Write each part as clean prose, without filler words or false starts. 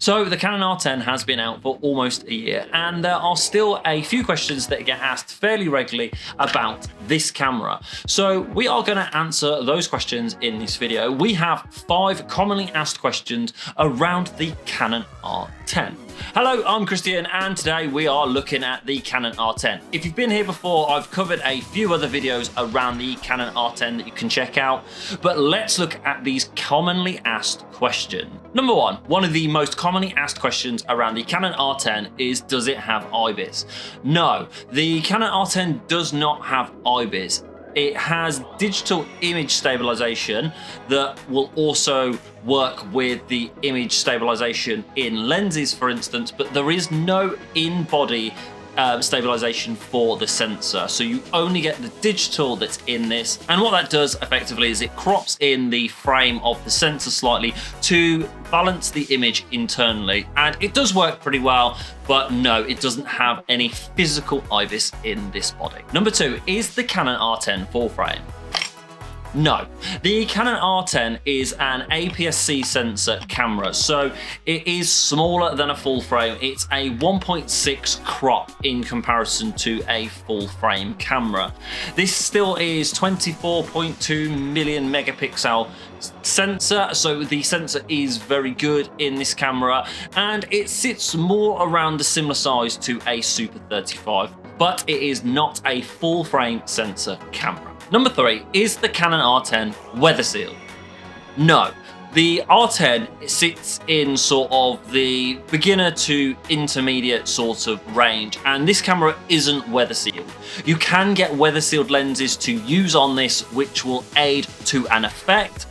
So the Canon R10 has been out for almost a year, and there are still a few questions that get asked fairly regularly about this camera. So we are going to answer those questions in this video. We have 5 commonly asked questions around the Canon R10. Hello, I'm Christian, and today we are looking at the Canon R10. If you've been here before, I've covered a few other videos around the Canon R10 that you can check out, but let's look at these commonly asked questions. Number one of the most commonly asked questions around the Canon R10 is, does it have Ibis? No, the Canon R10 does not have Ibis. It has digital image stabilization that will also work with the image stabilization in lenses, for instance, but there is no in-body stabilization for the sensor. So you only get the digital that's in this. And what that does effectively is it crops in the frame of the sensor slightly to balance the image internally. And it does work pretty well, but no, it doesn't have any physical Ibis in this body. Number 2, is the Canon R10 full frame? No, the Canon R10 is an aps-c sensor camera, so it is smaller than a full frame. It's a 1.6 crop in comparison to a full frame camera. This still is 24.2 million megapixel sensor, so the sensor is very good in this camera, and it sits more around the similar size to a Super 35, but it is not a full frame sensor camera. Number 3, is the Canon R10 weather sealed? No. The R10 sits in sort of the beginner to intermediate sort of range, and this camera isn't weather sealed. You can get weather sealed lenses to use on this, which will aid to an effect,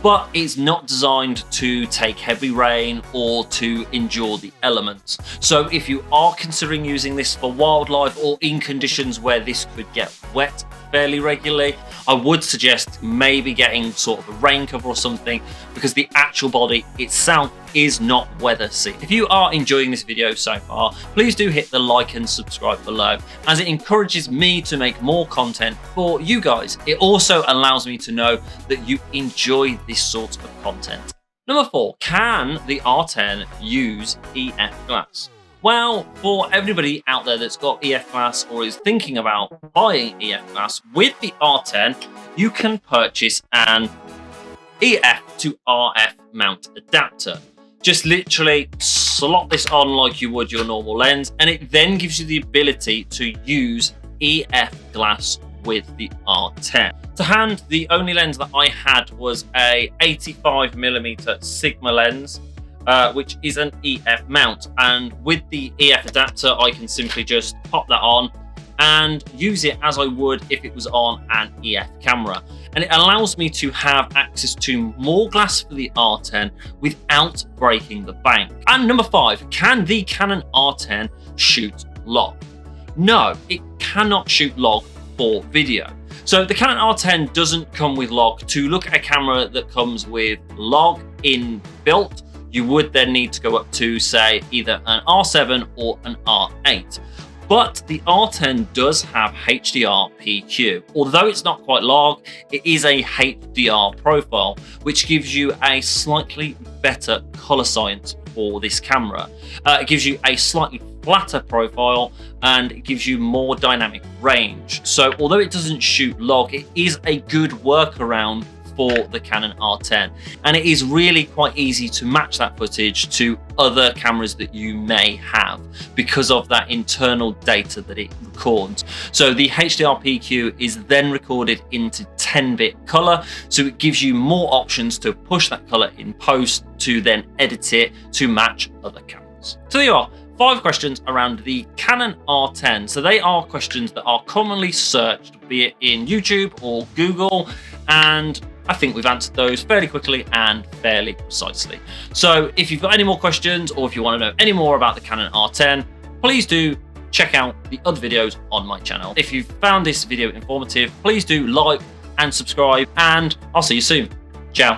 but it's not designed to take heavy rain or to endure the elements. So if you are considering using this for wildlife or in conditions where this could get wet fairly regularly, I would suggest maybe getting sort of a rain cover or something, because the actual body itself is not weather sealed. If you are enjoying this video so far, please do hit the like and subscribe below, as it encourages me to make more content for you guys. It also allows me to know that you enjoy this sort of content. Number 4, can the R10 use EF glass? Well, for everybody out there that's got EF glass or is thinking about buying EF glass, with the R10, you can purchase an EF to RF mount adapter. Just literally slot this on like you would your normal lens, and it then gives you the ability to use EF glass with the R10. To hand, the only lens that I had was a 85mm Sigma lens, which is an EF mount, and with the EF adapter I can simply just pop that on and use it as I would if it was on an EF camera, and it allows me to have access to more glass for the R10 without breaking the bank. And number 5, can the Canon R10 shoot log? No, it cannot shoot log for video. So the Canon R10 doesn't come with log. To look at a camera that comes with log inbuilt, you would then need to go up to, say, either an R7 or an R8. But the R10 does have HDR PQ. Although it's not quite log, it is a HDR profile, which gives you a slightly better color science for this camera. It gives you a slightly flatter profile, and it gives you more dynamic range. So although it doesn't shoot log, it is a good workaround for the Canon R10, and it is really quite easy to match that footage to other cameras that you may have because of that internal data that it records. So the HDR PQ is then recorded into 10-bit color, so it gives you more options to push that color in post to then edit it to match other cameras. So there you are, 5 questions around the Canon R10. So they are questions that are commonly searched, be it in YouTube or Google, and I think we've answered those fairly quickly and fairly precisely. So if you've got any more questions, or if you want to know any more about the Canon R10, please do check out the other videos on my channel. If you've found this video informative, please do like and subscribe, and I'll see you soon. Ciao.